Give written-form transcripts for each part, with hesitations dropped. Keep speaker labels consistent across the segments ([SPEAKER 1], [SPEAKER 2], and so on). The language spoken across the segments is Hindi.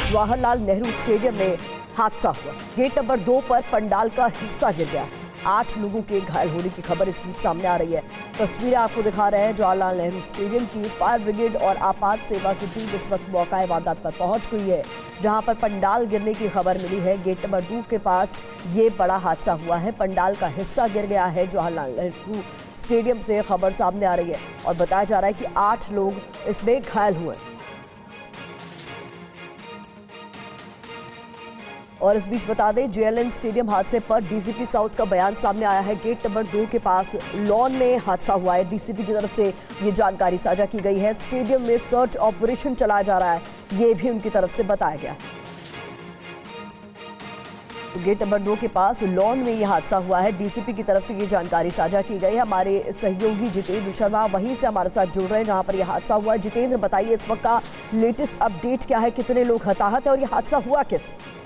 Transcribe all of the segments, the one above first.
[SPEAKER 1] जवाहरलाल नेहरू स्टेडियम में हादसा हुआ। गेट नंबर 2 पर पंडाल का हिस्सा गिर गया। 8 लोगों के घायल होने की खबर इस बीच सामने आ रही है। तस्वीरें आपको दिखा रहे हैं जवाहरलाल नेहरू स्टेडियम की। फायर ब्रिगेड और आपात सेवा की टीम इस वक्त मौका वारदात पर पहुंच गई है, जहां पर पंडाल गिरने की खबर मिली है। गेट नंबर 2 के पास ये बड़ा हादसा हुआ है। पंडाल का हिस्सा गिर गया है। जवाहरलाल नेहरू स्टेडियम से खबर सामने आ रही है और बताया जा रहा है कि 8 लोग इसमें घायल हुए। और इस बीच बता दें, जेएलएन स्टेडियम हादसे पर डीसीपी साउथ का बयान सामने आया है। गेट नंबर 2 के पास लॉन में हादसा हुआ है। डीसीपी की तरफ से ये जानकारी साझा की गई है। स्टेडियम में सर्च ऑपरेशन चलाया जा रहा है, ये भी उनकी तरफ से बताया गया। तो गेट नंबर 2 के पास लॉन में यह हादसा हुआ है। डीसीपी की तरफ से ये जानकारी साझा की गई है। हमारे सहयोगी जितेंद्र शर्मा वहीं से हमारे साथ जुड़ रहे हैं जहां पर यह हादसा हुआ है। जितेंद्र, बताइए इस वक्त का लेटेस्ट अपडेट क्या है, कितने लोग हताहत है और यह हादसा हुआ कैसे?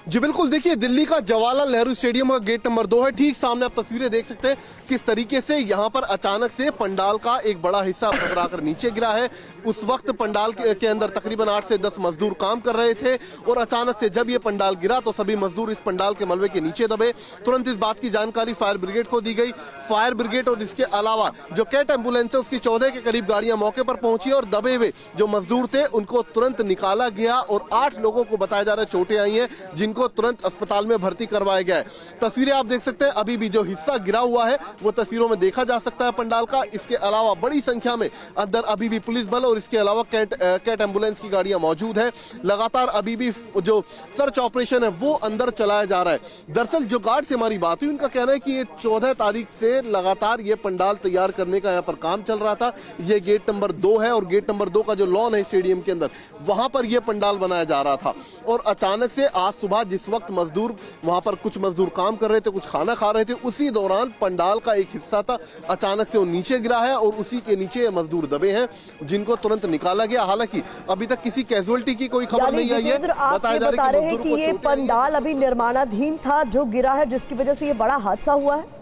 [SPEAKER 2] जी बिल्कुल, देखिए दिल्ली का जवाहरलाल नेहरू स्टेडियम का गेट नंबर 2 है। ठीक सामने आप तस्वीरें देख सकते हैं किस तरीके से यहाँ पर अचानक से पंडाल का एक बड़ा हिस्सा टकराकर नीचे गिरा है। उस वक्त पंडाल के अंदर तकरीबन 8 से 10 मजदूर काम कर रहे थे और अचानक से जब ये पंडाल गिरा तो सभी मजदूर इस पंडाल के मलबे के नीचे दबे। तुरंत इस बात की जानकारी फायर ब्रिगेड को दी गई। फायर ब्रिगेड और इसके अलावा जो कैट एम्बुलेंस है उसकी 14 के करीब गाड़ियां मौके पर पहुंची और दबे हुए जो मजदूर थे उनको तुरंत निकाला गया और 8 लोगों को बताया जा रहा है चोटें आई हैं, जिनको तुरंत अस्पताल में भर्ती करवाया गया है। तस्वीरें आप देख सकते हैं, अभी भी जो हिस्सा गिरा हुआ है वो तस्वीरों में देखा जा सकता है पंडाल का। इसके अलावा बड़ी संख्या में अंदर अभी भी पुलिस बल और इसके अलावा कैट एम्बुलेंस की गाड़ियां मौजूद है। लगातार अभी भी जो सर्च ऑपरेशन है वो अंदर चलाया जा रहा है। दरअसल जो गार्ड से हमारी बात हुई, उनका कहना है कि ये 14 तारीख से लगातार ये पंडाल तैयार करने का यहाँ पर काम चल रहा था। ये गेट नंबर 2 है और गेट नंबर 2 का जो लॉन है स्टेडियम के अंदर, वहां पर यह पंडाल बनाया जा रहा था। और अचानक से आज सुबह जिस वक्त मजदूर वहां पर कुछ मजदूर काम कर रहे थे, कुछ खाना खा रहे थे, उसी दौरान पंडाल का एक हिस्सा था अचानक से वो नीचे गिरा है और उसी के नीचे मजदूर दबे हैं, जिनको तुरंत निकाला गया। हालांकि अभी तक किसी कैजुअलिटी की कोई खबर नहीं आई है।
[SPEAKER 1] बताया जा रहा है कि ये पंडाल अभी निर्माणाधीन था जो गिरा है, जिसकी वजह से ये बड़ा हादसा हुआ है।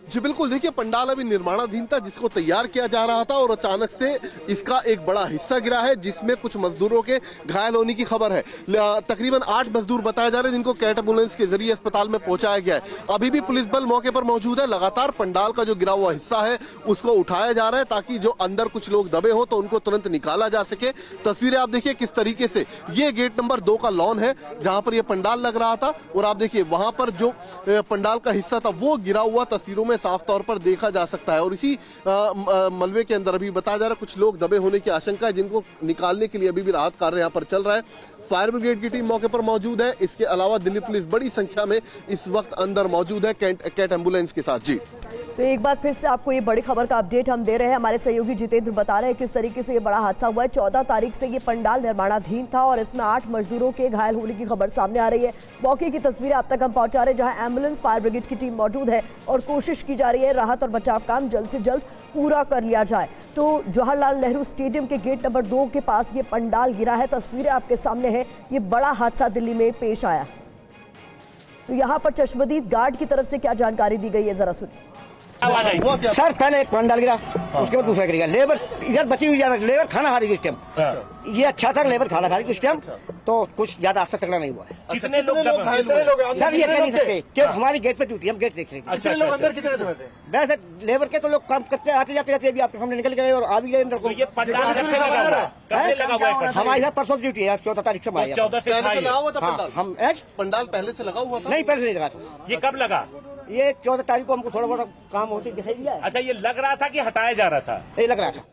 [SPEAKER 2] जी बिल्कुल, देखिए पंडाल अभी निर्माणाधीन था जिसको तैयार किया जा रहा था और अचानक से इसका एक बड़ा हिस्सा गिरा है जिसमें कुछ मजदूरों के घायल होने की खबर है। तकरीबन 8 मजदूर बताए जा रहे हैं जिनको कैट एम्बुलेंस के जरिए अस्पताल में पहुंचाया गया है। अभी भी पुलिस बल मौके पर मौजूद है। लगातार पंडाल का जो गिरा हुआ हिस्सा है उसको उठाया जा रहा है ताकि जो अंदर कुछ लोग दबे हो तो उनको तुरंत निकाला जा सके। तस्वीरें आप देखिए किस तरीके से ये गेट नंबर 2 का लॉन है जहां पर यह पंडाल लग रहा था और आप देखिए वहां पर जो पंडाल का हिस्सा था वो गिरा हुआ तस्वीरों में साफ तौर पर देखा जा सकता है। और इसी मलबे के अंदर अभी बताया जा रहा है कुछ लोग दबे होने की आशंका है, जिनको निकालने के लिए अभी भी राहत कार्य यहाँ पर चल रहा है। फायर ब्रिगेड की टीम मौके पर मौजूद है। इसके अलावा दिल्ली पुलिस बड़ी संख्या में इस वक्त अंदर मौजूद है कैट एम्बुलेंस के साथ। जी
[SPEAKER 1] तो एक बार फिर से आपको ये बड़ी खबर का अपडेट हम दे रहे हैं। हमारे सहयोगी जितेंद्र बता रहे हैं किस तरीके से ये बड़ा हादसा हुआ है। 14 तारीख से ये पंडाल निर्माणाधीन था और इसमें 8 मजदूरों के घायल होने की खबर सामने आ रही है। मौके की तस्वीरें आप तक हम पहुंचा रहे हैं जहां एम्बुलेंस फायर ब्रिगेड की टीम मौजूद है और कोशिश की जा रही है राहत और बचाव काम जल्द से जल्द पूरा कर लिया जाए। तो जवाहरलाल नेहरू स्टेडियम के गेट नंबर 2 के पास ये पंडाल गिरा है। तस्वीरें आपके सामने है। ये बड़ा हादसा दिल्ली में पेश आया। तो यहाँ पर चश्मदीद गार्ड की तरफ से क्या जानकारी दी गई है, जरा सुनिए।
[SPEAKER 3] सर पहले एक पंडाल गिरा, उसके बाद दूसरा गिरेगा। लेबर इधर बची हुई ज्यादा, लेबर खाना खा रही उस टाइम। ये अच्छा था, लेबर खाना खा रही उस टाइम, तो कुछ ज्यादा आज तक तकड़ा नहीं हुआ है।
[SPEAKER 2] कितने लोग
[SPEAKER 3] सर ये कह नहीं सकते कि हमारी गेट पे ड्यूटी, हम गेट देख रहे हैं।
[SPEAKER 2] कितने लोग अंदर कितने थे
[SPEAKER 3] वैसे लेबर के तो लोग काम करते आते जाते रहते, अभी आपके सामने निकल गए और आ भी गए अंदर को। हमारे यहाँ परसों ड्यूटी है, 14 तारीख से हमारे। हम
[SPEAKER 2] पंडाल पहले से लगा हुआ था?
[SPEAKER 3] नहीं, पहले नहीं लगा था।
[SPEAKER 4] ये कब लगा?
[SPEAKER 3] ये 14 तारीख को हमको थोड़ा बहुत काम होती दिखाई दिया है।
[SPEAKER 4] अच्छा, ये लग रहा था कि हटाया जा रहा था?
[SPEAKER 3] ये लग रहा था।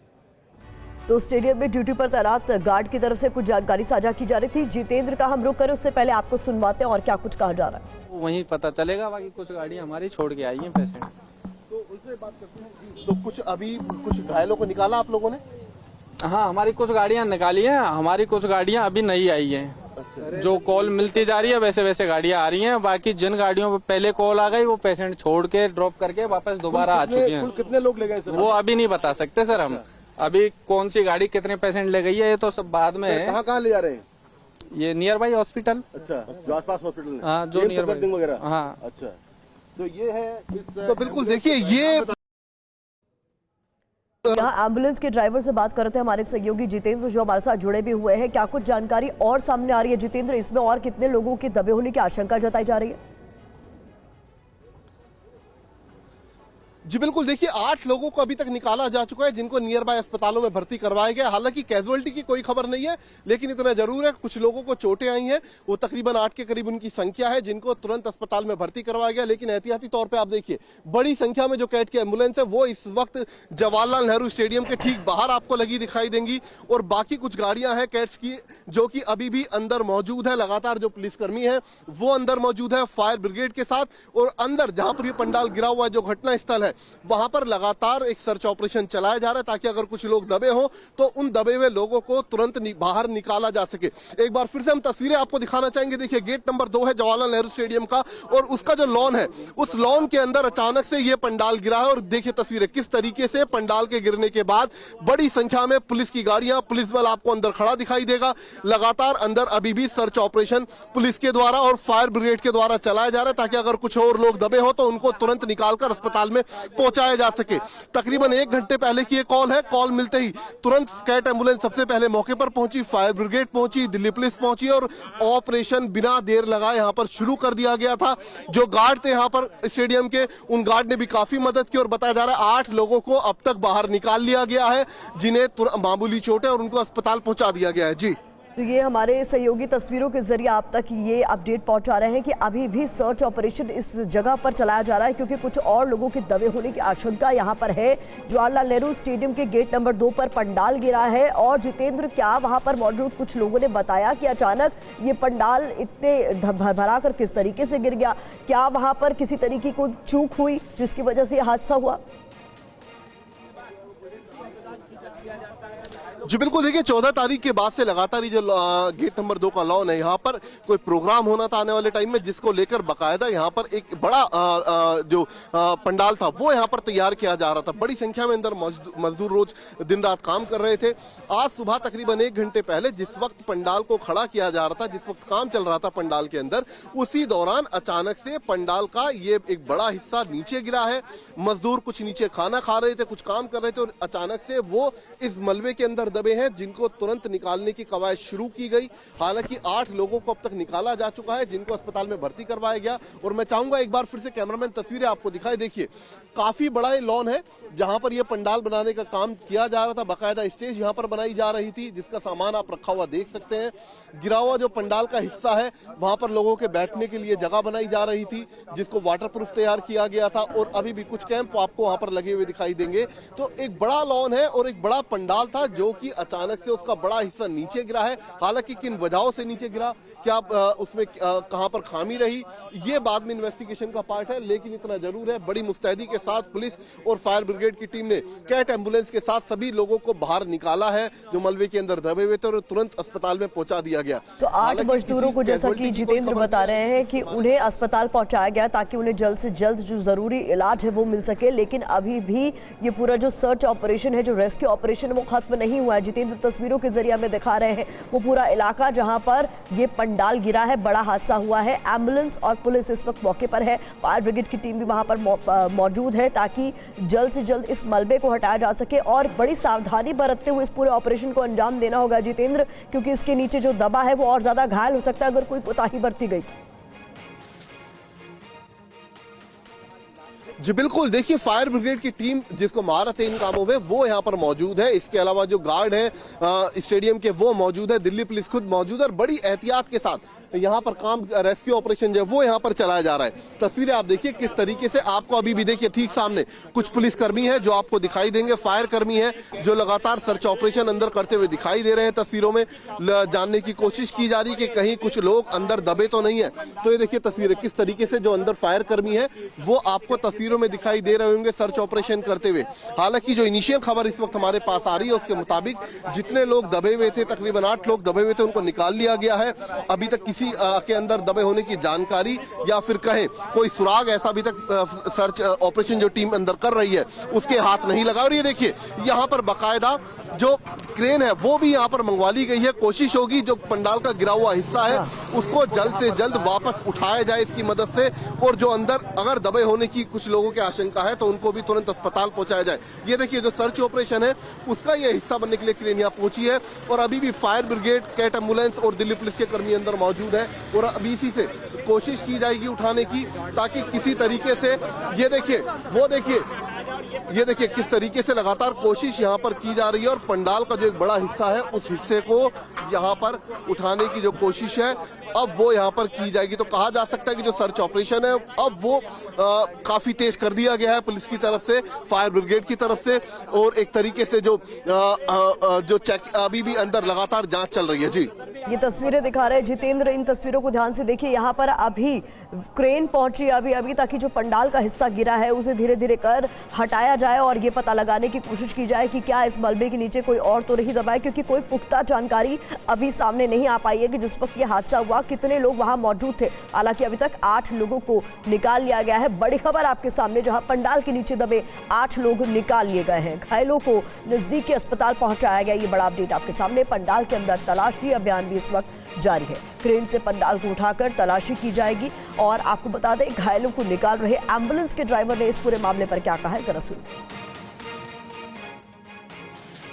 [SPEAKER 1] तो स्टेडियम में ड्यूटी पर तैनात गार्ड की तरफ से कुछ जानकारी साझा की जा रही थी। जितेंद्र का हम रुक करें उससे पहले आपको सुनवाते हैं और क्या कुछ कहा जा रहा है
[SPEAKER 5] वहीं पता चलेगा। बाकी कुछ गाड़ी हमारी छोड़ के आई है पेशेंट।
[SPEAKER 2] तो उनसे बात करते हैं। तो कुछ अभी कुछ घायलों को निकाला आप लोगों ने?
[SPEAKER 5] हाँ, हमारी कुछ गाड़ियां निकाली हैं, हमारी कुछ गाड़ियां अभी नहीं आई हैं। जो कॉल मिलती जा रही है वैसे वैसे गाड़ियां आ रही हैं। बाकी जिन गाड़ियों पे पहले कॉल आ गई वो पेशेंट छोड़ के ड्रॉप करके वापस दोबारा आ चुकी हैं।
[SPEAKER 2] कितने लोग ले गए सर? वो
[SPEAKER 5] अभी नहीं बता सकते सर हम। अभी कौन सी गाड़ी कितने पेशेंट ले गई है ये तो सब बाद में है।
[SPEAKER 2] कहाँ ले जा रहे हैं?
[SPEAKER 5] ये नियर बाई हॉस्पिटल।
[SPEAKER 2] अच्छा, जो आसपास हॉस्पिटल?
[SPEAKER 5] हाँ, जो नियर बाई वगैरह। हाँ,
[SPEAKER 2] अच्छा, तो ये है। तो बिल्कुल देखिए, ये
[SPEAKER 1] यहाँ एम्बुलेंस के ड्राइवर से बात करते हैं हमारे सहयोगी जितेंद्र, जो हमारे साथ जुड़े भी हुए हैं। क्या कुछ जानकारी और सामने आ रही है जितेंद्र, इसमें और कितने लोगों के दबे होने की आशंका जताई जा रही है?
[SPEAKER 2] जी बिल्कुल, देखिए 8 लोगों को अभी तक निकाला जा चुका है, जिनको नियर बाय अस्पतालों में भर्ती करवाया गया। हालांकि कैजुअलिटी की कोई खबर नहीं है, लेकिन इतना जरूर है कुछ लोगों को चोटें आई हैं। वो तकरीबन 8 के करीब उनकी संख्या है, जिनको तुरंत अस्पताल में भर्ती करवाया गया। लेकिन एहतियाती तौर पर आप देखिए, बड़ी संख्या में जो कैट की एम्बुलेंस है वो इस वक्त जवाहरलाल नेहरू स्टेडियम के ठीक बाहर आपको लगी दिखाई देंगी। और बाकी कुछ गाड़ियां हैं कैट्स की, जो कि अभी भी अंदर मौजूद है। लगातार जो पुलिसकर्मी है वो अंदर मौजूद है फायर ब्रिगेड के साथ। और अंदर जहां पर ये पंडाल गिरा हुआ है, जो घटना स्थल है, वहां पर लगातार एक सर्च ऑपरेशन चलाया जा रहा है, ताकि अगर कुछ लोग दबे हो तो उन दबे हुए लोगों को तुरंत बाहर निकाला जा सके। एक बार फिर से हम तस्वीरें आपको दिखाना चाहेंगे। देखिए, गेट नंबर 2 है जवाहरलाल नेहरू स्टेडियम का, और उसका जो लॉन है, उस लॉन के अंदर अचानक से ये पंडाल गिरा है। और देखिए तस्वीरें किस तरीके से पंडाल के गिरने के बाद बड़ी संख्या में पुलिस की गाड़ियां, पुलिस बल आपको अंदर खड़ा दिखाई देगा। लगातार अंदर अभी भी सर्च ऑपरेशन पुलिस के द्वारा और फायर ब्रिगेड के द्वारा चलाया जा रहा है, ताकि अगर कुछ और लोग दबे हो तो उनको तुरंत निकालकर अस्पताल में पहुंचाया जा सके। तकरीबन 1 घंटे पहले की ये कॉल है। कॉल मिलते ही तुरंत कैट एम्बुलेंस सबसे पहले मौके पर पहुंची, फायर ब्रिगेड पहुंची, दिल्ली पुलिस पहुंची, और ऑपरेशन बिना देर लगाए यहां पर शुरू कर दिया गया था। जो गार्ड थे यहां पर स्टेडियम के, उन गार्ड ने भी काफी मदद की। और बताया जा रहा है 8 लोगों को अब तक बाहर निकाल लिया गया है, जिन्हें मामूली चोट है, और उनको अस्पताल पहुंचा दिया गया है। जी,
[SPEAKER 1] तो ये हमारे सहयोगी तस्वीरों के जरिए आप तक ये अपडेट पहुंचा रहे हैं कि अभी भी सर्च ऑपरेशन इस जगह पर चलाया जा रहा है, क्योंकि कुछ और लोगों के दबे होने की आशंका यहां पर है। जवाहरलाल नेहरू स्टेडियम के गेट नंबर 2 पर पंडाल गिरा है। और जितेंद्र, क्या वहां पर मौजूद कुछ लोगों ने बताया कि अचानक ये पंडाल इतने भरा कर किस तरीके से गिर गया? क्या वहां पर किसी तरीके की कोई चूक हुई जिसकी वजह से यह हादसा हुआ?
[SPEAKER 2] जी बिल्कुल, देखिए 14 तारीख के बाद से लगातार ये जो गेट नंबर 2 का लॉन है, यहाँ पर कोई प्रोग्राम होना था आने वाले टाइम में, जिसको लेकर बाकायदा यहाँ पर एक बड़ा जो पंडाल था वो यहाँ पर तैयार किया जा रहा था। बड़ी संख्या में अंदर मजदूर रोज दिन रात काम कर रहे थे। आज सुबह तकरीबन 1 घंटे पहले जिस वक्त पंडाल को खड़ा किया जा रहा था, जिस वक्त काम चल रहा था पंडाल के अंदर, उसी दौरान अचानक से पंडाल का ये एक बड़ा हिस्सा नीचे गिरा है। मजदूर कुछ नीचे खाना खा रहे थे, कुछ काम कर रहे थे, और अचानक से वो इस मलबे के अंदर दबे हैं, जिनको तुरंत निकालने की कवायद शुरू की गई। हालांकि 8 लोगों को अब तक निकाला जा चुका है, जिनको अस्पताल में भर्ती करवाया गया। और मैं चाहूंगा एक बार फिर से कैमरामैन तस्वीरें आपको दिखाए। देखिए, काफी बड़ा ये लॉन है जहां पर ये पंडाल बनाने का काम किया जा रहा था। बाकायदा स्टेज यहां पर बनाई जा रही थी, जिसका सामान आप रखा हुआ देख सकते हैं। गिरा हुआ जो पंडाल का हिस्सा है, वहां पर लोगों के बैठने के लिए जगह बनाई जा रही थी, जिसको वाटरप्रूफ तैयार किया गया था। और अभी भी कुछ कैंप आपको वहां पर लगे हुए दिखाई देंगे। तो एक बड़ा लॉन है और एक बड़ा पंडाल था, जो कि अचानक से उसका बड़ा हिस्सा नीचे गिरा है। हालांकि किन वजहों से नीचे गिरा, क्या उसमें कहां पर खामी रही, ये बाद में इन्वेस्टिगेशन का पार्ट है। लेकिन इतना जरूर है, बड़ी मुस्तैदी के साथ पुलिस और फायर ब्रिगेड की टीम ने कैट एम्बुलेंस के साथ सभी लोगों को बाहर निकाला है, जो मलबे के अंदर दबे हुए थे, और तुरंत अस्पताल में पहुंचा दिया गया।
[SPEAKER 1] तो 8 मजदूरों को, जैसा कि जितेंद्र बता रहे हैं, कि उन्हें अस्पताल पहुंचाया गया ताकि उन्हें जल्द से जल्द जो जरूरी इलाज है वो मिल सके। लेकिन अभी भी ये पूरा जो सर्च ऑपरेशन है, जो रेस्क्यू ऑपरेशन है, वो खत्म नहीं हुआ है। जितेंद्र तस्वीरों के जरिए हमें दिखा रहे हैं वो पूरा इलाका जहां पर ये पंडाल गिरा है, बड़ा हादसा हुआ है। एम्बुलेंस और पुलिस इस वक्त मौके पर है, फायर ब्रिगेड की टीम भी वहां पर मौजूद है, ताकि जल्द से जल्द इस मलबे को हटाया जा सके। और बड़ी सावधानी बरतते हुए इस पूरे ऑपरेशन को अंजाम देना होगा जितेंद्र, क्योंकि इसके नीचे जो दबा है वो और ज्यादा घायल हो सकता है अगर कोई कोताही बरती गई।
[SPEAKER 2] जी बिल्कुल, देखिए फायर ब्रिगेड की टीम, जिसको महारत है इन कामों में, वो यहाँ पर मौजूद है। इसके अलावा जो गार्ड है स्टेडियम के, वो मौजूद है। दिल्ली पुलिस खुद मौजूद है, और बड़ी एहतियात के साथ यहाँ पर काम, रेस्क्यू ऑपरेशन जो है वो यहाँ पर चलाया जा रहा है। तस्वीरें आप देखिए किस तरीके से, आपको अभी भी देखिए ठीक सामने कुछ पुलिसकर्मी है जो आपको दिखाई देंगे, फायर कर्मी है जो लगातार सर्च ऑपरेशन अंदर करते हुए दिखाई दे रहे हैं। तस्वीरों में जानने की कोशिश की जा रही है कि कहीं कुछ लोग अंदर दबे तो नहीं है। तो ये देखिए तस्वीरें किस तरीके से जो अंदर फायर कर्मी है वो आपको तस्वीरों में दिखाई दे रहे होंगे सर्च ऑपरेशन करते हुए। हालांकि जो इनिशियल खबर इस वक्त हमारे पास आ रही है, उसके मुताबिक जितने लोग दबे हुए थे, तकरीबन 8 लोग दबे हुए थे, उनको निकाल लिया गया है। अभी तक किसी के अंदर दबे होने की जानकारी या फिर कहे कोई सुराग, ऐसा अभी तक सर्च ऑपरेशन जो टीम अंदर कर रही है उसके हाथ नहीं लगा। और ये देखिए यहाँ पर बाकायदा जो क्रेन है वो भी यहाँ पर मंगवा ली गई है। कोशिश होगी जो पंडाल का गिरा हुआ हिस्सा है उसको जल्द से जल्द वापस उठाया जाए इसकी मदद से, और जो अंदर अगर दबे होने की कुछ लोगों की आशंका है तो उनको भी तुरंत अस्पताल पहुंचाया जाए। ये देखिए जो सर्च ऑपरेशन है उसका ये हिस्सा बनने के लिए क्रेन यहाँ पहुंची है, और अभी भी फायर ब्रिगेड, कैट एम्बुलेंस और दिल्ली पुलिस के कर्मी अंदर मौजूद है, और अभी इसी से कोशिश की जाएगी उठाने की, ताकि किसी तरीके से ये देखिए ये देखिए किस तरीके से लगातार कोशिश यहाँ पर की जा रही है, और पंडाल का जो एक बड़ा हिस्सा है उस हिस्से को यहाँ पर उठाने की जो कोशिश है अब वो यहाँ पर की जाएगी। तो कहा जा सकता है कि जो सर्च ऑपरेशन है अब वो काफी तेज कर दिया गया है पुलिस की तरफ से, फायर ब्रिगेड की तरफ से, और एक तरीके से जो चेक अभी भी अंदर लगातार जांच चल रही है। जी
[SPEAKER 1] ये तस्वीरें दिखा रहे हैं जितेंद्र, इन तस्वीरों को ध्यान से देखिए। यहाँ पर अभी क्रेन पहुंची अभी ताकि जो पंडाल का हिस्सा गिरा है उसे धीरे धीरे कर हटाया जाए और ये पता लगाने की कोशिश की जाए कि क्या इस मलबे के नीचे कोई और तो नहीं दबा है, क्योंकि कोई पुख्ता जानकारी अभी सामने नहीं आ पाई है कि जिस वक्त ये हादसा हुआ कितने लोग वहां मौजूद थे। हालांकि अभी तक 8 लोगों को निकाल लिया गया है। बड़ी खबर आपके सामने, जहां पंडाल के नीचे दबे 8 लोग निकाल लिए गए हैं, घायलों को नजदीकी अस्पताल पहुंचाया गया। ये बड़ा अपडेट आपके सामने। पंडाल के अंदर तलाशी अभियान भी इस वक्त जारी है। क्रेन से पंडाल को उठाकर तलाशी की जाएगी, और आपको बता दें घायलों को निकाल रहे एम्बुलेंस के ड्राइवर ने इस पूरे मामले पर क्या कहा है, जरा सुनिए।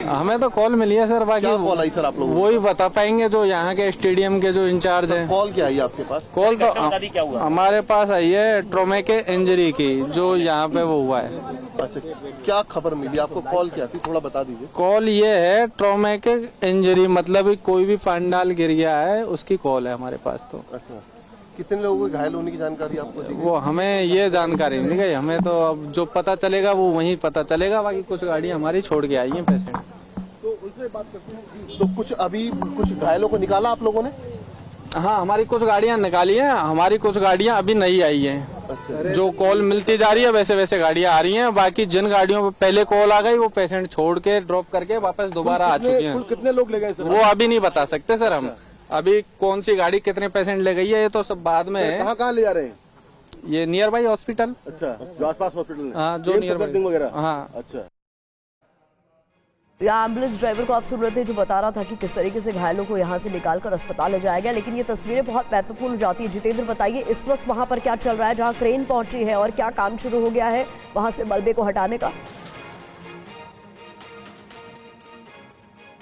[SPEAKER 5] हमें तो कॉल मिली है सर, बाकी
[SPEAKER 2] क्या कॉल आई सर आप लोगों को?
[SPEAKER 5] वही बता पाएंगे जो यहाँ के स्टेडियम के जो इंचार्ज हैं।
[SPEAKER 2] कॉल क्या आई आपके पास?
[SPEAKER 5] कॉल तो हमारे पास आई है ट्रॉमे के इंजरी की, जो यहाँ पे वो हुआ है।
[SPEAKER 2] अच्छा, क्या खबर मिली आपको? कॉल क्या थी, थोड़ा बता दीजिए।
[SPEAKER 5] कॉल ये है ट्रॉमे के इंजरी, मतलब कोई भी पंडाल गिर गया है उसकी कॉल है हमारे पास। तो
[SPEAKER 2] अच्छा, कितने लोगों के घायल होने की जानकारी आपको दी गई?
[SPEAKER 5] वो हमें ये जानकारी नहीं गई, हमें तो अब जो पता चलेगा वो वहीं पता चलेगा। बाकी कुछ गाड़ियाँ हमारी छोड़ के आई हैं पेशेंट।
[SPEAKER 2] तो कुछ अभी कुछ घायलों को निकाला आप लोगों ने?
[SPEAKER 5] हाँ, हमारी कुछ गाड़ियाँ निकाली हैं, हमारी कुछ गाड़ियाँ अभी नहीं आई हैं। अच्छा। जो कॉल मिलती जा रही है वैसे वैसे गाड़ियाँ आ रही हैं। बाकी जिन गाड़ियों पे पहले कॉल आ गई वो पेशेंट छोड़ के ड्रॉप करके वापस दोबारा आ चुकी हैं।
[SPEAKER 2] कितने लोग ले गए सर?
[SPEAKER 5] वो अभी नहीं बता सकते सर हम। अभी कौन सी गाड़ी कितने पेशेंट ले गई है ये तो सब बाद में है।
[SPEAKER 2] कहाँ ले जा रहे हैं?
[SPEAKER 5] ये नियर बाई हॉस्पिटल।
[SPEAKER 2] अच्छा, जो आसपास हॉस्पिटल है?
[SPEAKER 5] हाँ, जो नियर बाई
[SPEAKER 2] वगैरह।
[SPEAKER 5] हाँ,
[SPEAKER 2] अच्छा।
[SPEAKER 1] यहाँ एम्बुलेंस ड्राइवर को आप सुन रहे थे जो बता रहा था कि किस तरीके से घायलों को यहाँ से निकालकर अस्पताल ले जाया गया। लेकिन ये तस्वीरें बहुत महत्वपूर्ण हो जाती है। जितेंद्र बताइए इस वक्त वहाँ पर क्या चल रहा है, जहाँ क्रेन पहुंची है, और क्या काम शुरू हो गया है वहाँ से मलबे को हटाने का?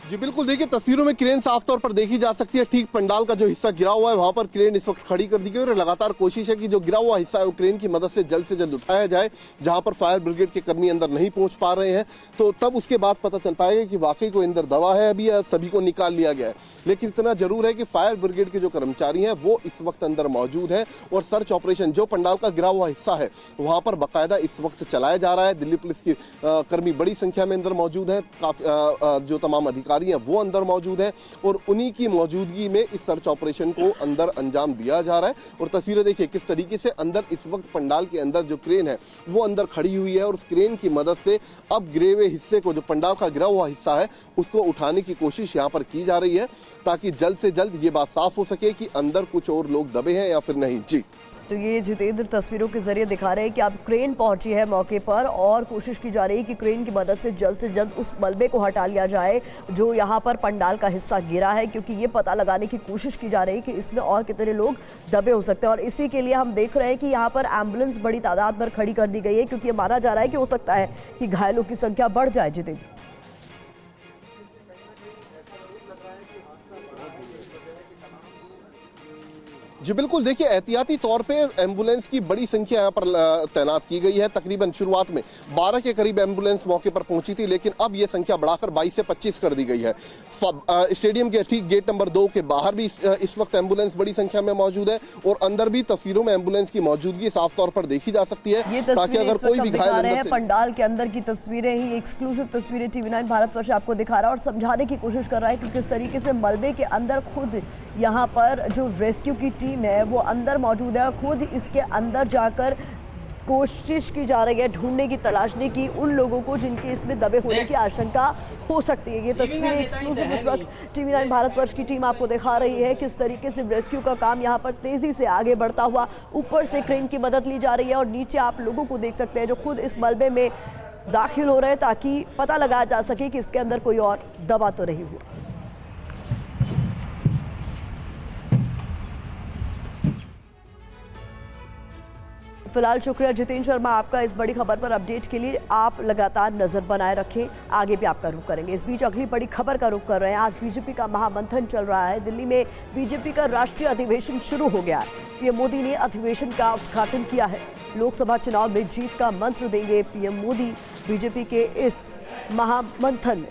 [SPEAKER 2] जी बिल्कुल, देखिए तस्वीरों में क्रेन साफ तौर पर देखी जा सकती है। ठीक पंडाल का जो हिस्सा गिरा हुआ है वहां पर क्रेन इस वक्त खड़ी कर दी गई, और लगातार कोशिश है कि जो गिरा हुआ हिस्सा है वो क्रेन की मदद से जल्द उठाया जाए। जहां पर फायर ब्रिगेड के कर्मी अंदर नहीं पहुंच पा रहे हैं तो तब उसके बाद पता चल पाएगा कि वाकई कोई अंदर दबा है अभी, या सभी को निकाल लिया गया है। लेकिन इतना जरूर है कि फायर ब्रिगेड के जो कर्मचारी हैं वो इस वक्त अंदर मौजूद है, और सर्च ऑपरेशन जो पंडाल का गिरा हुआ हिस्सा है वहां पर बाकायदा इस वक्त चलाया जा रहा है। दिल्ली पुलिस की कर्मी बड़ी संख्या में अंदर मौजूद है, जो तमाम अधिकारी हैं वो अंदर मौजूद है, और उन्हीं की मौजूदगी में इस सर्च ऑपरेशन को अंदर अंजाम दिया जा रहा है। और तस्वीरें देखिए किस तरीके से अंदर इस वक्त पंडाल के अंदर जो क्रेन है वो अंदर खड़ी हुई है, और उस क्रेन की मदद से अब गिरे हुए हिस्से को, जो पंडाल का गिरा हुआ हिस्सा है, उसको उठाने की कोशिश यहाँ पर की जा रही है, ताकि जल्द से जल्द ये बात साफ हो सके कि अंदर कुछ और लोग दबे हैं या फिर नहीं। जी
[SPEAKER 1] तो ये जितेंद्र तस्वीरों के जरिए दिखा रहे हैं कि अब क्रेन पहुंची है मौके पर, और कोशिश की जा रही है कि क्रेन की मदद से जल्द उस मलबे को हटा लिया जाए जो यहाँ पर पंडाल का हिस्सा गिरा है, क्योंकि ये पता लगाने की कोशिश की जा रही है कि इसमें और कितने लोग दबे हो सकते हैं। और इसी के लिए हम देख रहे हैं कि यहाँ पर एम्बुलेंस बड़ी तादाद पर खड़ी कर दी गई है, क्योंकि ये माना जा रहा है कि हो सकता है कि घायलों की संख्या बढ़ जाए। जितेंद्र
[SPEAKER 2] जी बिल्कुल, देखिए एहतियाती तौर पे एम्बुलेंस की बड़ी संख्या यहाँ पर तैनात की गई है। तकरीबन शुरुआत में 12 के करीब एम्बुलेंस मौके पर पहुंची थी, लेकिन अब ये संख्या बढ़ाकर 22 से 25 कर दी गई है। स्टेडियम के ठीक गेट नंबर 2 के बाहर भी इस वक्त एम्बुलेंस बड़ी संख्या में मौजूद है, और अंदर भी तस्वीरों में एम्बुलेंस की मौजूदगी साफ तौर पर देखी जा सकती है।
[SPEAKER 1] ये
[SPEAKER 2] ताकि अगर कोई भी घायल,
[SPEAKER 1] पंडाल के अंदर की तस्वीरें ही, एक्सक्लूसिव तस्वीरें TV9 भारतवर्ष आपको दिखा रहा है और समझाने की कोशिश कर रहा है कि किस तरीके से मलबे के अंदर खुद यहाँ पर जो रेस्क्यू की टीम है वो अंदर मौजूद है, खुद इसके अंदर जाकर कोशिश की जा रही है ढूंढने की, तलाशने की उन लोगों को जिनके इसमें दबे होने की आशंका हो सकती है। ये तस्वीरें एक्सक्लूसिव इस वक्त TV9 भारतवर्ष की टीम आपको दिखा रही है किस तरीके से रेस्क्यू का काम यहाँ पर तेजी से आगे बढ़ता हुआ। ऊपर से क्रेन की मदद ली जा रही है, और नीचे आप लोगों को देख सकते हैं जो खुद इस मलबे में दाखिल हो रहे हैं ताकि पता लगाया जा सके कि इसके अंदर कोई और दवा तो नहीं हुआ। फिलहाल शुक्रिया जितेंद्र शर्मा आपका इस बड़ी खबर पर अपडेट के लिए। आप लगातार नजर बनाए रखें, आगे भी आपका रुख करेंगे। इस बीच अगली बड़ी खबर का रुख कर रहे हैं। आज बीजेपी का महामंथन चल रहा है। दिल्ली में बीजेपी का राष्ट्रीय अधिवेशन शुरू हो गया है। पीएम मोदी ने अधिवेशन का उद्घाटन किया है। लोकसभा चुनाव में जीत का मंत्र देंगे पीएम मोदी बीजेपी के इस महामंथन में।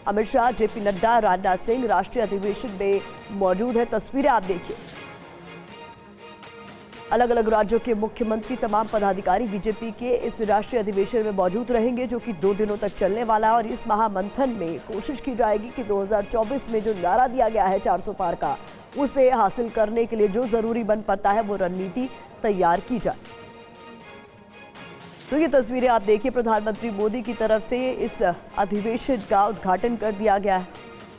[SPEAKER 1] अमित शाह, जेपी नड्डा, राजनाथ सिंह राष्ट्रीय अधिवेशन में मौजूद है। तस्वीरें आप देखिए। अलग अलग राज्यों के मुख्यमंत्री, तमाम पदाधिकारी बीजेपी के इस राष्ट्रीय अधिवेशन में मौजूद रहेंगे, जो कि 2 दिनों तक चलने वाला है। और इस महामंथन में कोशिश की जाएगी कि 2024 में जो नारा दिया गया है 400 पार का, उसे हासिल करने के लिए जो जरूरी बन पड़ता है वो रणनीति तैयार की जाए। तो ये तस्वीरें आप देखिए, प्रधानमंत्री मोदी की तरफ से इस अधिवेशन का उद्घाटन कर दिया गया है।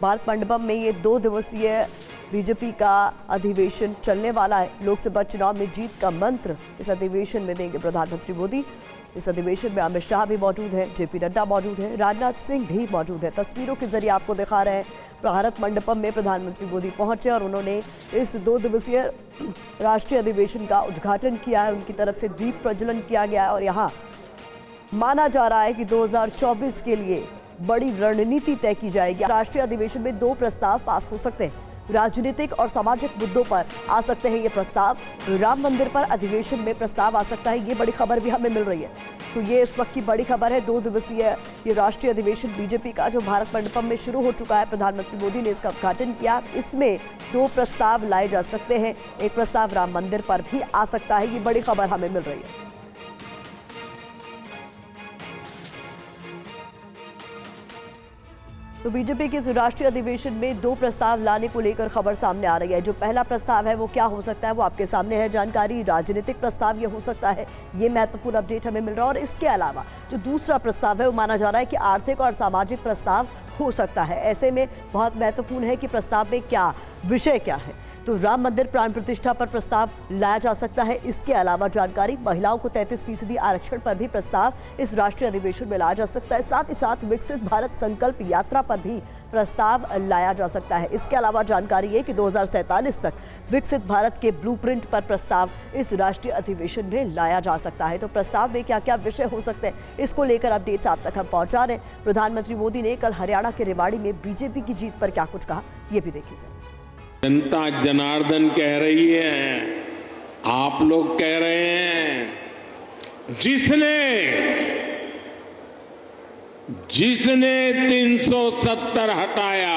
[SPEAKER 1] भारत मंडपम में ये 2 दिवसीय बीजेपी का अधिवेशन चलने वाला है। लोकसभा चुनाव में जीत का मंत्र इस अधिवेशन में देंगे प्रधानमंत्री मोदी। इस अधिवेशन में अमित शाह भी मौजूद है, जेपी नड्डा मौजूद है, राजनाथ सिंह भी मौजूद है। तस्वीरों के जरिए आपको दिखा रहे हैं। भारत मंडपम में प्रधानमंत्री मोदी पहुंचे और उन्होंने इस 2 दिवसीय राष्ट्रीय अधिवेशन का उद्घाटन किया है। उनकी तरफ से दीप प्रज्वलन किया गया है और यहाँ माना जा रहा है कि 2024 के लिए बड़ी रणनीति तय की जाएगी। राष्ट्रीय अधिवेशन में 2 प्रस्ताव पास हो सकते हैं। राजनीतिक और सामाजिक मुद्दों पर आ सकते हैं ये प्रस्ताव। राम मंदिर पर अधिवेशन में प्रस्ताव आ सकता है, ये बड़ी खबर भी हमें मिल रही है। तो ये इस वक्त की बड़ी खबर है। 2 दिवसीय ये राष्ट्रीय अधिवेशन बीजेपी का जो भारत मंडपम में शुरू हो चुका है। प्रधानमंत्री मोदी ने इसका उद्घाटन किया। इसमें 2 प्रस्ताव लाए जा सकते हैं। एक प्रस्ताव राम मंदिर पर भी आ सकता है, ये बड़ी खबर हमें मिल रही है। तो बीजेपी के इस राष्ट्रीय अधिवेशन में 2 प्रस्ताव लाने को लेकर खबर सामने आ रही है। जो पहला प्रस्ताव है वो क्या हो सकता है, वो आपके सामने है जानकारी। राजनीतिक प्रस्ताव ये हो सकता है, ये महत्वपूर्ण अपडेट हमें मिल रहा है। और इसके अलावा जो दूसरा प्रस्ताव है वो माना जा रहा है कि आर्थिक और सामाजिक प्रस्ताव हो सकता है। ऐसे में बहुत महत्वपूर्ण है कि प्रस्ताव में क्या विषय क्या है। तो राम मंदिर प्राण प्रतिष्ठा पर प्रस्ताव लाया जा सकता है। इसके अलावा जानकारी, महिलाओं को 33% आरक्षण पर भी प्रस्ताव इस राष्ट्रीय अधिवेशन में लाया जा सकता है। साथ ही साथ विकसित भारत संकल्प यात्रा पर भी प्रस्ताव लाया जा सकता है। इसके अलावा जानकारी है कि 2047 तक विकसित भारत के ब्लूप्रिंट पर प्रस्ताव इस राष्ट्रीय अधिवेशन में लाया जा सकता है। तो प्रस्ताव में क्या क्या विषय हो सकते हैं, इसको लेकर अपडेट्स आप तक हम पहुंचा रहे हैं। प्रधानमंत्री मोदी ने कल हरियाणा के रेवाड़ी में बीजेपी की जीत पर क्या कुछ कहा, ये भी देखिए सर।
[SPEAKER 6] जनता जनार्दन कह रही है, आप लोग कह रहे हैं, जिसने 370 हटाया,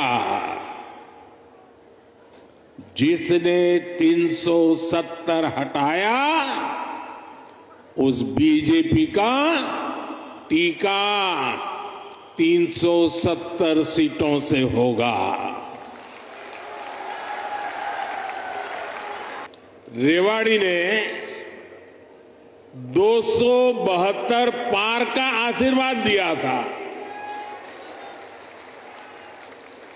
[SPEAKER 6] जिसने 370 हटाया, उस बीजेपी का टीका 370 सीटों से होगा। रेवाड़ी ने 272 पार का आशीर्वाद दिया था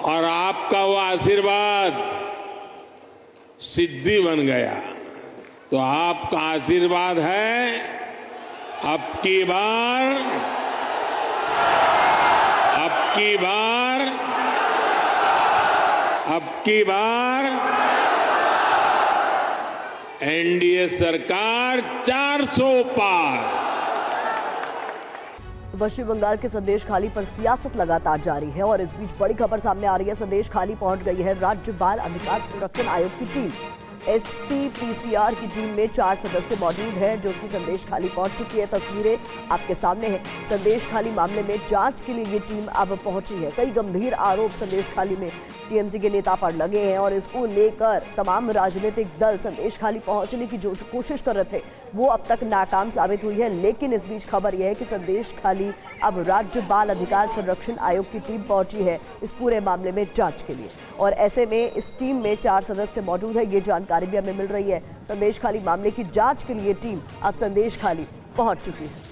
[SPEAKER 6] और आपका वो आशीर्वाद सिद्धि बन गया। तो आपका आशीर्वाद है, अब की बार एनडीए सरकार 400 पार।
[SPEAKER 1] पश्चिम बंगाल के संदेश खाली पर सियासत लगातार जारी है और इस बीच बड़ी खबर सामने आ रही है। संदेश खाली पहुंच गई है राज्य बाल अधिकार संरक्षण आयोग की टीम। SCPCR की टीम में 4 सदस्य मौजूद हैं, जो कि संदेश खाली पहुंच चुकी है। तस्वीरें आपके सामने हैं। संदेश खाली मामले में जांच के लिए ये टीम अब पहुंची है। कई गंभीर आरोप संदेश खाली में टीएमसी के नेता पर लगे हैं और इसको लेकर तमाम राजनीतिक दल संदेश खाली पहुंचने की जो कोशिश कर रहे थे वो अब तक नाकाम साबित हुई है। लेकिन इस बीच खबर यह है कि संदेश खाली अब राज्य बाल अधिकार संरक्षण आयोग की टीम पहुंची है इस पूरे मामले में जांच के लिए। और ऐसे में इस टीम में 4 सदस्य मौजूद है, ये जानकारी भी हमें मिल रही है। संदेश खाली मामले की जांच के लिए टीम अब संदेश खाली पहुंच चुकी है।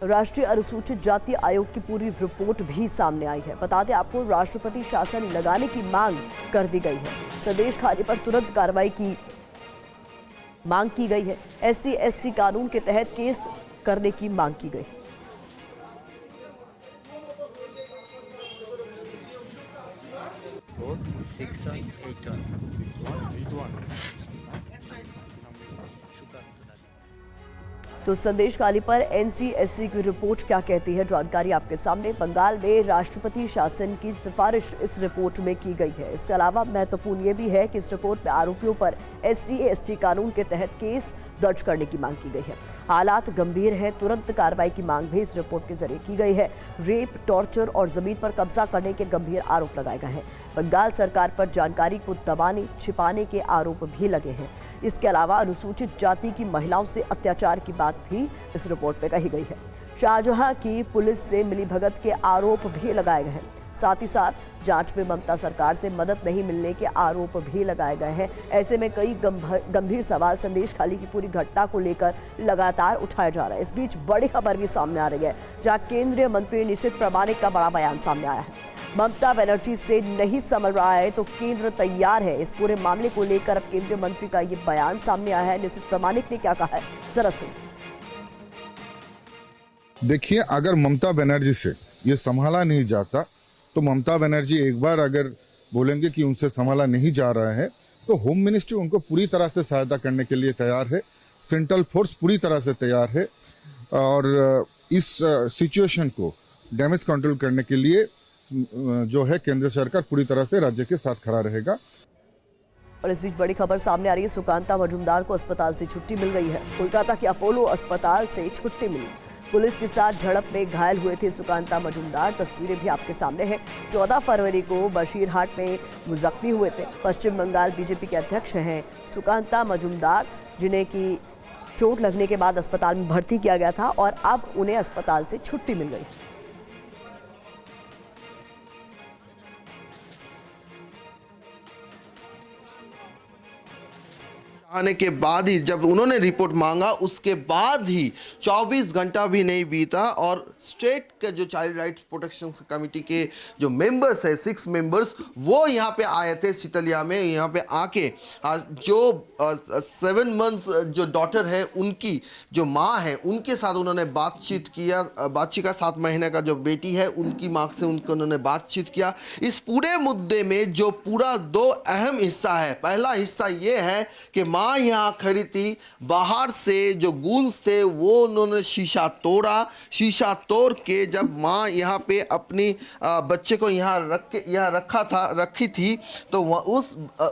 [SPEAKER 1] राष्ट्रीय अनुसूचित जाति आयोग की पूरी रिपोर्ट भी सामने आई है। बता दें आपको, राष्ट्रपति शासन लगाने की मांग कर दी गई है। संदेश खाली पर तुरंत कार्रवाई की मांग की गई है। SC/ST कानून के तहत केस करने की मांग की गई है। तो संदेश खाली पर NC/SC की रिपोर्ट क्या कहती है, जानकारी आपके सामने। बंगाल में राष्ट्रपति शासन की सिफारिश इस रिपोर्ट में की गई है। इसके अलावा महत्वपूर्ण ये भी है कि इस रिपोर्ट में आरोपियों पर SC/ST कानून के तहत केस दर्ज करने की मांग की गई है। हालात गंभीर है, तुरंत कार्रवाई की मांग भी इस रिपोर्ट के जरिए की गई है। रेप, टॉर्चर और जमीन पर कब्जा करने के गंभीर आरोप लगाए गए हैं। बंगाल सरकार पर जानकारी को दबाने, छिपाने के आरोप भी लगे हैं। इसके अलावा अनुसूचित जाति की महिलाओं से अत्याचार की बात भी इस रिपोर्ट में कही गई है। शाहजहां की पुलिस से मिलीभगत के आरोप भी लगाए गए हैं। साथ ही साथ जांच में ममता सरकार से मदद नहीं मिलने के आरोप भी लगाए गए हैं। ऐसे में कई गंभीर सवाल संदेश खाली की पूरी घटना को लेकर लगातार उठाया जा रहा है। इस बीच बड़ी खबर भी सामने आ रही है, जहां केंद्रीय मंत्री निशित प्रामाणिक का बड़ा बयान सामने आया है। ममता बनर्जी से नहीं संभल रहा है तो केंद्र तैयार है। इस पूरे मामले को लेकर अब केंद्रीय मंत्री का ये बयान सामने आया है। निशित प्रामाणिक ने क्या कहा है, जरा सुनिए।
[SPEAKER 7] देखिए, अगर ममता बनर्जी से ये संभाला नहीं जाता तो ममता बनर्जी एक बार अगर बोलेंगे कि उनसे संभाला नहीं जा रहा है तो होम मिनिस्ट्री उनको पूरी तरह से सहायता करने के लिए तैयार है। सेंट्रल फोर्स पूरी तरह से तैयार है और इस सिचुएशन को डैमेज कंट्रोल करने के लिए जो है केंद्र सरकार पूरी तरह से राज्य के साथ खड़ा रहेगा।
[SPEAKER 1] और इस बीच बड़ी खबर सामने आ रही है, सुकांता मजूमदार को अस्पताल से छुट्टी मिल गई है। कोलकाता के अपोलो अस्पताल से छुट्टी मिली। पुलिस के साथ झड़प में घायल हुए थे सुकांता मजूमदार। तस्वीरें भी आपके सामने हैं। 14 फरवरी को बशीरहाट में वो जख्मी हुए थे। पश्चिम बंगाल बीजेपी के अध्यक्ष हैं सुकांता मजूमदार, जिन्हें की चोट लगने के बाद अस्पताल में भर्ती किया गया था और अब उन्हें अस्पताल से छुट्टी मिल गई।
[SPEAKER 8] आने के बाद ही जब उन्होंने रिपोर्ट मांगा उसके बाद ही 24 घंटा भी नहीं बीता और स्टेट के जो चाइल्ड राइट्स प्रोटेक्शन कमेटी के जो मेंबर्स है 6 मेंबर्स वो यहाँ पे आए थे सितलिया में। यहाँ पे आके जो 7 मंथ्स जो डॉटर है उनकी जो माँ है उनके साथ उन्होंने बातचीत किया। बातचीत का 7 महीने का जो बेटी है उनकी माँ से उन्होंने बातचीत किया। इस पूरे मुद्दे में जो पूरा 2 अहम हिस्सा है। पहला हिस्सा ये है कि माँ यहाँ खड़ी थी, बाहर से जो गूंज से वो उन्होंने शीशा तोड़ा। शीशा तोड़ के जब माँ यहाँ पे अपनी बच्चे को यहाँ रखी थी तो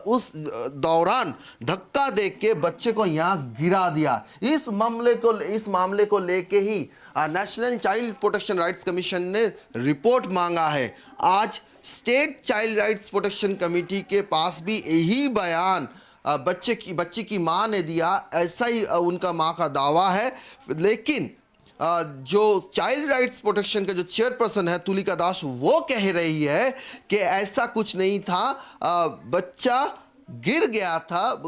[SPEAKER 8] उस दौरान धक्का दे के बच्चे को यहाँ गिरा दिया। इस मामले को लेके ही national child protection rights commission ने रिपोर्ट मांगा है। आज state child rights protection committee के पास भी यही बयान बच्ची की मां ने दिया। ऐसा ही उनका मां का दावा है। लेकिन जो चाइल्ड राइट्स प्रोटेक्शन के जो चेयरपर्सन है तुलिका दास वो कह रही है कि ऐसा कुछ नहीं था, बच्चा गिर गया था,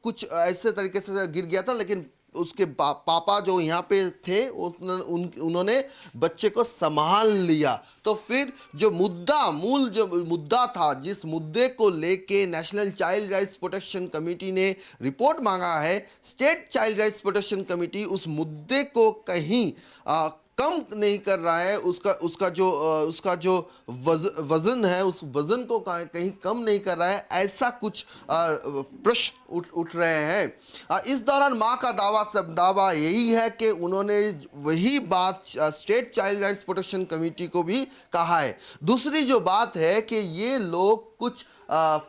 [SPEAKER 8] कुछ ऐसे तरीके से गिर गया था, लेकिन उसके पापा जो यहाँ पे थे उन्होंने बच्चे को संभाल लिया। तो फिर जो मूल मुद्दा था, जिस मुद्दे को लेके national child rights protection committee ने रिपोर्ट मांगा है, state child rights protection committee उस मुद्दे को कहीं कम नहीं कर रहा है। उसका जो वजन है उस वजन को कहीं कम नहीं कर रहा है। ऐसा कुछ प्रश्न उठ रहे हैं। इस दौरान मां का दावा यही है कि उन्होंने वही बात state child rights protection committee को भी कहा है। दूसरी जो बात है कि ये लोग कुछ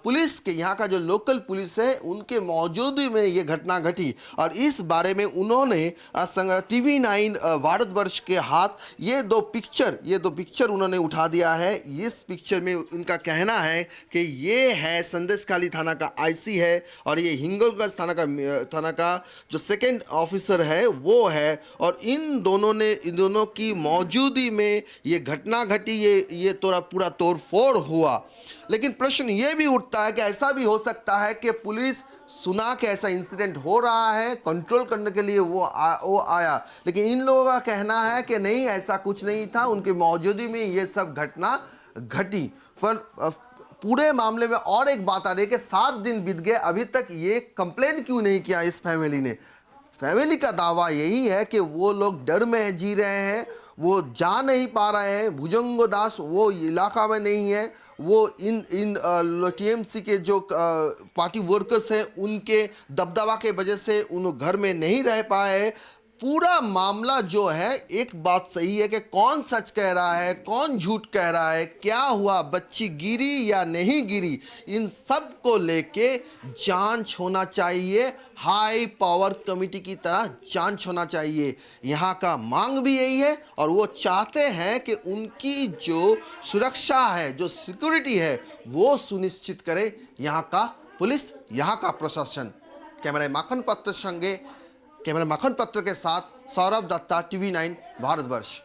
[SPEAKER 8] पुलिस के यहाँ का जो लोकल पुलिस है उनके मौजूदगी में ये घटना घटी और इस बारे में उन्होंने TV9 भारतवर्ष के हाथ ये दो पिक्चर उन्होंने उठा दिया है। इस पिक्चर में उनका कहना है कि ये है संदेशखाली थाना का IC है और ये हिंगोलगंज थाना का जो 2nd ऑफिसर है वो है और इन दोनों की मौजूदगी में ये घटना घटी। ये पूरा तोड़फोड़ हुआ। लेकिन प्रश्न ये भी उठता है कि ऐसा भी हो सकता है कि पुलिस सुना कि ऐसा इंसिडेंट हो रहा है, कंट्रोल करने के लिए वो आया, लेकिन इन लोगों का कहना है कि नहीं, ऐसा कुछ नहीं था, उनकी मौजूदगी में ये सब घटना घटी। पूरे मामले में और एक बात आ रही है कि 7 दिन बीत गए, अभी तक ये कंप्लेन क्यों नहीं किया इस फैमिली ने। फैमिली का दावा यही है कि वो लोग डर में जी रहे हैं, वो जा नहीं पा रहे हैं। भुजंगो दास वो इलाका में नहीं है, वो इन टीएमसी के जो पार्टी वर्कर्स हैं उनके दबदबा के वजह से उन घर में नहीं रह पाए हैं। पूरा मामला जो है, एक बात सही है कि कौन सच कह रहा है, कौन झूठ कह रहा है, क्या हुआ, बच्ची गिरी या नहीं गिरी, इन सब को लेके जांच होना चाहिए। हाई पावर कमेटी की तरह जांच होना चाहिए। यहाँ का मांग भी यही है और वो चाहते हैं कि उनकी जो सुरक्षा है, जो सिक्योरिटी है, वो सुनिश्चित करे यहाँ का पुलिस, यहाँ का प्रशासन। कैमरा माखन पत्र संगे कैमरा माखन पत्र के साथ सौरभ दत्ता, TV9 भारतवर्ष।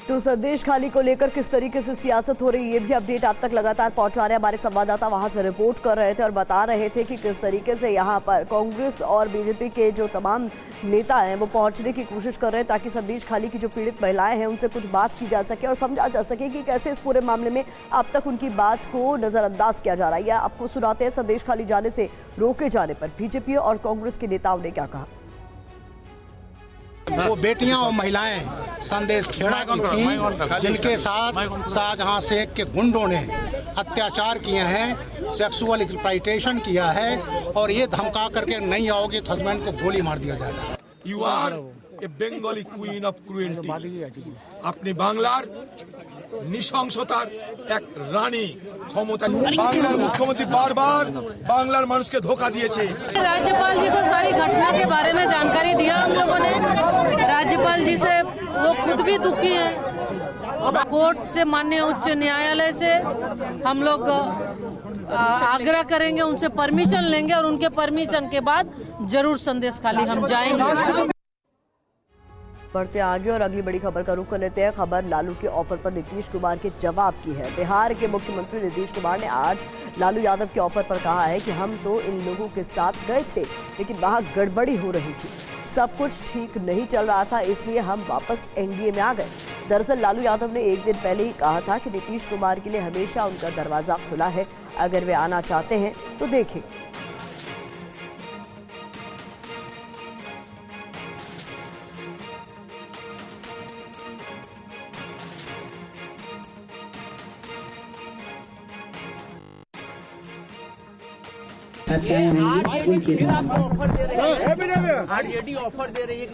[SPEAKER 1] तो संदेश खाली को लेकर किस तरीके से सियासत हो रही है, ये भी अपडेट आप तक लगातार पहुंचा रहे हमारे संवाददाता वहां से रिपोर्ट कर रहे थे और बता रहे थे कि किस तरीके से यहां पर कांग्रेस और बीजेपी के जो तमाम नेता हैं वो पहुंचने की कोशिश कर रहे हैं ताकि संदेश खाली की जो पीड़ित महिलाएं हैं उनसे कुछ बात की जा सके और समझा जा सके कि कैसे इस पूरे मामले में अब तक उनकी बात को नजरअंदाज किया जा रहा है। या आपको सुनाते हैं संदेश खाली जाने से रोके जाने पर बीजेपी और कांग्रेस के नेताओं ने क्या कहा।
[SPEAKER 9] वो बेटियां और महिलाएं संदेश खेड़ा की थी, जिनके साथ शाहजहां शेख के गुंडों ने अत्याचार किए हैं, सेक्सुअल एक्सप्लॉयटेशन किया है और ये धमका करके नहीं आओगे तो हस्बैंड को गोली मार दिया जाएगा।
[SPEAKER 10] You are a Bengali queen of cruelty. अपनी बांग्लार নৃশংসতার এক রানী ক্ষমতা। বাংলার মুখ্যমন্ত্রী বারবার বাংলার মানুষকে ধোকা দিয়েছে।
[SPEAKER 11] राज्यपाल जी को सारी घटना के बारे में जानकारी दिया हम लोगों ने। राज्यपाल जी से वो खुद भी दुखी है। कोर्ट से, माननीय उच्च न्यायालय से हम लोग आग्रह करेंगे, उनसे परमिशन लेंगे और उनके परमिशन के बाद जरूर संदेश खाली हम जाएंगे।
[SPEAKER 1] बढ़ते आगे और अगली बड़ी खबर का रुख कर लेते हैं। खबर लालू के ऑफर पर नीतीश कुमार के जवाब की है। बिहार के मुख्यमंत्री नीतीश कुमार ने आज लालू यादव के ऑफर पर कहा है कि हम तो इन लोगों के साथ गए थे लेकिन वहां गड़बड़ी हो रही थी, सब कुछ ठीक नहीं चल रहा था, इसलिए हम वापस एनडीए में आ गए। दरअसल लालू यादव ने एक दिन पहले ही कहा था कि नीतीश कुमार के लिए हमेशा उनका दरवाजा खुला है, अगर वे आना चाहते हैं तो देखें।
[SPEAKER 3] ऑफर दे रही है,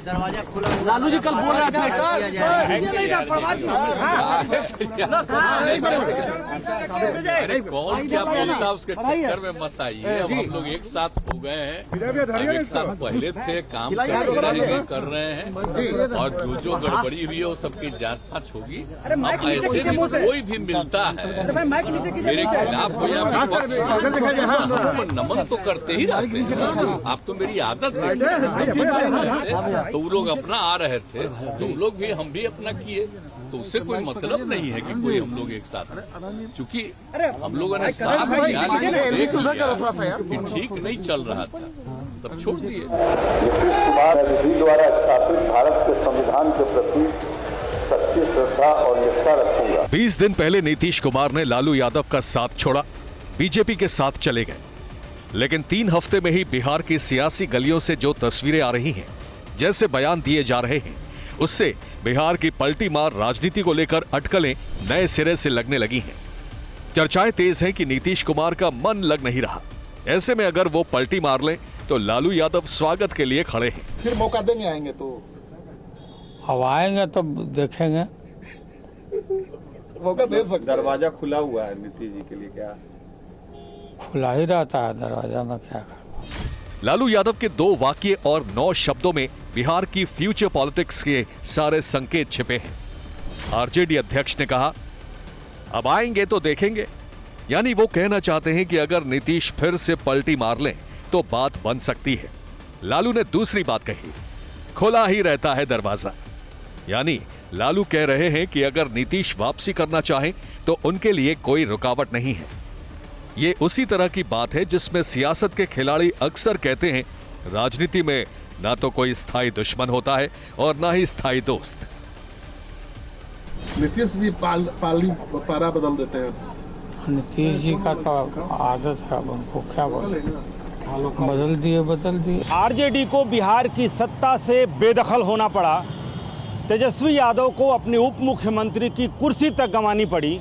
[SPEAKER 3] दरवाजा खुला।
[SPEAKER 5] लालू जी कल बोल रहे थे
[SPEAKER 12] अरे कौन क्या बोलता उसके चक्कर में मत आइए। अब हम लोग एक साथ हो गए हैं, हम एक साथ पहले थे, काम कर रहे हैं और जो गड़बड़ी हुई है वो सबकी जांच होगी। अब ऐसे भी कोई भी मिलता है मेरे खिलाफ हो या विपक्ष, नमन तो करते ही रहते हैं। आप तो मेरी आदत है, तो वो लोग अपना आ रहे थे तो वो लोग भी, हम भी अपना किए, तो उससे कोई मतलब नहीं है कि कोई हम लोग एक साथ हैं। चूंकि हम लोगों ने साथ किया देख लिया कि ठीक नहीं चल रहा था, तब छोड़ दिए।
[SPEAKER 13] नीतीश कुमार द्वारा स्थापित भारत के संविधान के प्रति सच्ची श्रद्धा और निष्ठा रखूंगा।
[SPEAKER 14] 20 दिन पहले नीतीश कुमार ने लालू यादव का साथ छोड़ा, बीजेपी के साथ चले गए, लेकिन 3 हफ्ते में ही बिहार की सियासी गलियों से जो तस्वीरें आ रही हैं, जैसे बयान दिए जा रहे हैं, उससे बिहार की पलटी मार राजनीति को लेकर अटकलें नए सिरे से लगने लगी हैं। चर्चाएं तेज हैं कि नीतीश कुमार का मन लग नहीं रहा। ऐसे में अगर वो पलटी मार लें तो लालू यादव स्वागत के लिए खड़े हैं।
[SPEAKER 9] फिर मौका देंगे, आएंगे तो
[SPEAKER 5] अब आएंगे तो देखेंगे,
[SPEAKER 9] मौका दे सकते।
[SPEAKER 13] दरवाजा खुला हुआ है नीतीश जी के लिए, क्या
[SPEAKER 5] खुला ही रहता है दरवाजा में, क्या कर।
[SPEAKER 14] लालू यादव के 2 वाक्य और 9 शब्दों में बिहार की फ्यूचर पॉलिटिक्स के सारे संकेत छिपे हैं। आरजेडी अध्यक्ष ने कहा अब आएंगे तो देखेंगे, यानी वो कहना चाहते हैं कि अगर नीतीश फिर से पलटी मार लें तो बात बन सकती है। लालू ने दूसरी बात कही, खुला ही रहता है दरवाजा, यानी लालू कह रहे हैं कि अगर नीतीश वापसी करना चाहें तो उनके लिए कोई रुकावट नहीं है। ये उसी तरह की बात है जिसमें सियासत के खिलाड़ी अक्सर कहते हैं राजनीति में ना तो कोई स्थायी दुश्मन होता है और ना ही स्थायी दोस्त।
[SPEAKER 2] नीतीश जी पारा बदल देते हैं।
[SPEAKER 5] नीतीश जी का तो आदत है, अब उनको क्या बोले, बदल दिए।
[SPEAKER 9] आरजेडी को बिहार की सत्ता से बेदखल होना पड़ा। तेजस्वी यादव को अपने उप मुख्यमंत्री की कुर्सी तक गंवानी पड़ी।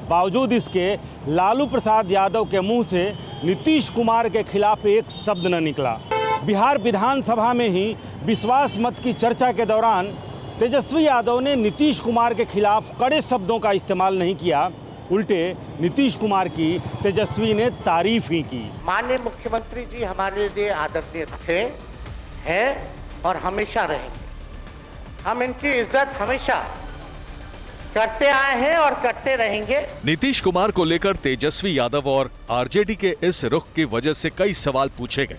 [SPEAKER 9] बावजूद इसके लालू प्रसाद यादव के मुंह से नीतीश कुमार के खिलाफ एक शब्द न निकला। बिहार विधानसभा में ही विश्वास मत की चर्चा के दौरान तेजस्वी यादव ने नीतीश कुमार के खिलाफ कड़े शब्दों का इस्तेमाल नहीं किया, उल्टे नीतीश कुमार की तेजस्वी ने तारीफ ही की।
[SPEAKER 3] माननीय मुख्यमंत्री जी हमारे लिए आदरणीय थे, हैं और हमेशा रहेंगे। हम इनकी इज्जत हमेशा करते आए हैं और करते रहेंगे।
[SPEAKER 14] नीतीश कुमार को लेकर तेजस्वी यादव और आरजेडी के इस रुख की वजह से कई सवाल पूछे गए।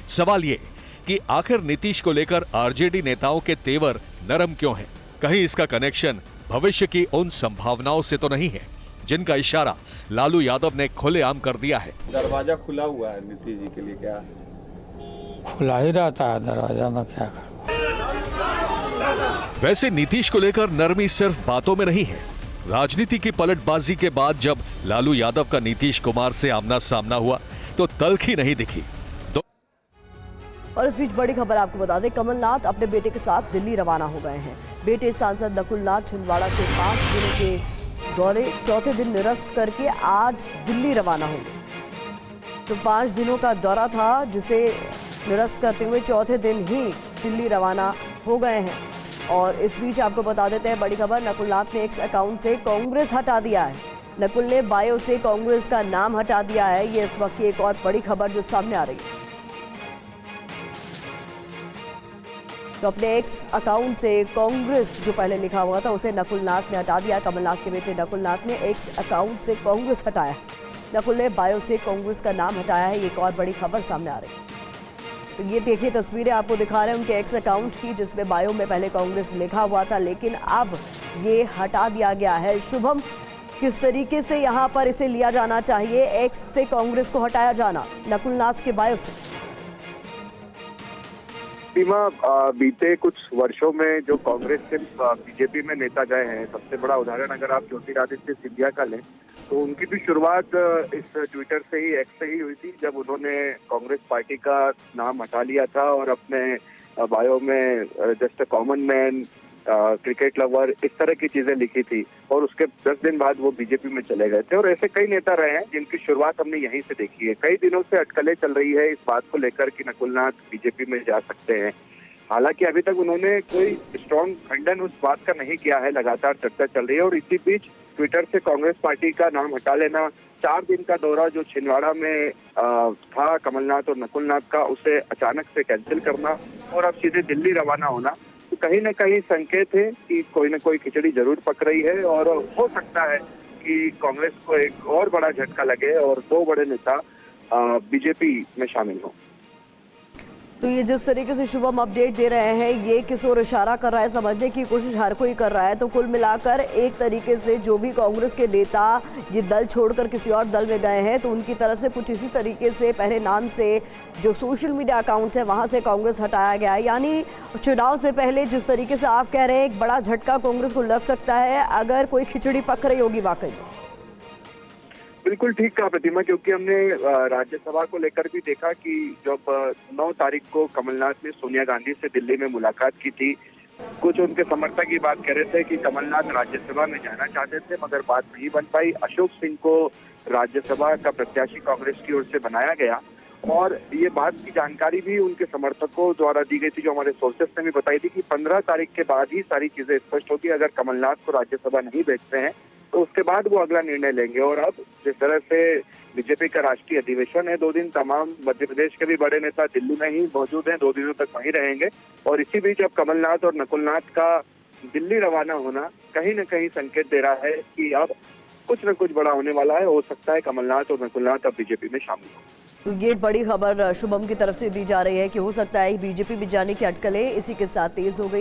[SPEAKER 14] सवाल ये कि आखिर नीतीश को लेकर आरजेडी नेताओं के तेवर नरम क्यों हैं? कहीं इसका कनेक्शन भविष्य की उन संभावनाओं से तो नहीं है जिनका इशारा लालू यादव ने खुलेआम कर दिया है?
[SPEAKER 5] दरवाजा खुला हुआ है नीतीश जी के लिए, क्या खुला ही रहता है दरवाजा में, क्या कर।
[SPEAKER 14] वैसे नीतीश को लेकर नरमी सिर्फ बातों में नहीं है। राजनीति की पलटबाजी के बाद जब लालू यादव का नीतीश कुमार से आमना सामना हुआ तो तल्खी नहीं दिखी।
[SPEAKER 1] और इस बीच बड़ी खबर आपको बता दें, कमलनाथ अपने बेटे के साथ दिल्ली रवाना हो गए हैं। बेटे सांसद नकुलनाथ छिंदवाड़ा के 5 दिनों के दौरे चौथे दिन निरस्त करके आज दिल्ली रवाना होंगे। तो 5 दिनों का दौरा था जिसे निरस्त करते हुए चौथे दिन ही दिल्ली रवाना हो गए हैं। और इस बीच आपको बता देते हैं बड़ी खबर, नकुलनाथ ने एक्स अकाउंट से कांग्रेस हटा दिया है। नकुल ने बायो से कांग्रेस का नाम हटा दिया है। ये इस वक्त की एक और बड़ी खबर जो सामने आ रही है। तो अपने एक्स अकाउंट से कांग्रेस जो पहले लिखा हुआ था उसे नकुलनाथ ने हटा दिया। कमलनाथ के बेटे नकुलनाथ ने एक्स अकाउंट से कांग्रेस हटाया। नकुल ने बायो से कांग्रेस का नाम हटाया है। ये एक और बड़ी खबर सामने आ रही है। तो ये देखिए तस्वीरें आपको दिखा रहे हैं उनके एक्स अकाउंट की, जिसमें बायो में पहले कांग्रेस लिखा हुआ था लेकिन अब ये हटा दिया गया है। शुभम, किस तरीके से यहाँ पर इसे लिया जाना चाहिए, एक्स से कांग्रेस को हटाया जाना नकुलनाथ के बायो से?
[SPEAKER 13] बीते कुछ वर्षों में जो कांग्रेस से बीजेपी में नेता गए हैं, सबसे बड़ा उदाहरण अगर आप ज्योतिरादित्य सिंधिया का लें तो उनकी भी शुरुआत इस ट्विटर से ही, एक्स से ही हुई थी, जब उन्होंने कांग्रेस पार्टी का नाम हटा लिया था और अपने बायो में just a common man, cricket lover, इस तरह की चीजें लिखी थी। और उसके 10 दिन बाद वो बीजेपी में चले गए थे। और ऐसे कई नेता रहे हैं जिनकी शुरुआत हमने यहीं से देखी है। कई दिनों से अटकलें चल रही है इस बात को लेकर कि नकुलनाथ बीजेपी में जा सकते हैं। हालांकि अभी तक उन्होंने कोई स्ट्रॉन्ग खंडन उस बात का नहीं किया है। लगातार चर्चा चल रही है और इसी बीच ट्विटर से कांग्रेस पार्टी का नाम हटा लेना, 4 दिन का दौरा जो छिंदवाड़ा में था कमलनाथ और नकुलनाथ का, उसे अचानक से कैंसिल करना और अब सीधे दिल्ली रवाना होना, तो कहीं न कहीं संकेत है कि कोई न कोई खिचड़ी जरूर पक रही है। और हो सकता है कि कांग्रेस को एक और बड़ा झटका लगे और 2 बड़े नेता बीजेपी में शामिल हों।
[SPEAKER 1] तो ये जिस तरीके से शुभम अपडेट दे रहे हैं, ये किस ओर इशारा कर रहा है, समझने की कोशिश हर कोई कर रहा है। तो कुल मिलाकर एक तरीके से जो भी कांग्रेस के नेता ये दल छोड़कर किसी और दल में गए हैं तो उनकी तरफ से कुछ इसी तरीके से पहले नाम से जो सोशल मीडिया अकाउंट्स हैं वहां से कांग्रेस हटाया गया है। यानी चुनाव से पहले जिस तरीके से आप कह रहे हैं एक बड़ा झटका कांग्रेस को लग सकता है अगर कोई खिचड़ी पक रही होगी वाकई।
[SPEAKER 13] बिल्कुल ठीक कहा प्रतिमा, क्योंकि हमने राज्यसभा को लेकर भी देखा कि जब 9 तारीख को कमलनाथ ने सोनिया गांधी से दिल्ली में मुलाकात की थी, कुछ उनके समर्थक ये बात कह रहे थे कि कमलनाथ राज्यसभा में जाना चाहते थे मगर बात नहीं बन पाई। अशोक सिंह को राज्यसभा का प्रत्याशी कांग्रेस की ओर से बनाया गया और ये बात की जानकारी भी उनके समर्थकों द्वारा दी गई थी, जो हमारे सोर्सेस ने भी बताई थी कि 15 तारीख के बाद ही सारी चीजें स्पष्ट होगी। अगर कमलनाथ को राज्यसभा नहीं भेजते हैं तो उसके बाद वो अगला निर्णय लेंगे। और अब जिस तरह से बीजेपी का राष्ट्रीय अधिवेशन है 2 दिन, तमाम मध्य प्रदेश के भी बड़े नेता दिल्ली में ही मौजूद हैं, 2 दिनों तक वहीं रहेंगे। और इसी बीच अब कमलनाथ और नकुलनाथ का दिल्ली रवाना होना कहीं न कहीं संकेत दे रहा है कि अब कुछ न कुछ बड़ा होने वाला है। हो सकता है कमलनाथ और नकुलनाथ अब बीजेपी में शामिल हो।
[SPEAKER 1] तो ये बड़ी खबर शुभम की तरफ से दी जा रही है कि हो सकता है बीजेपी में जाने की अटकलें इसी के साथ तेज हो गई है।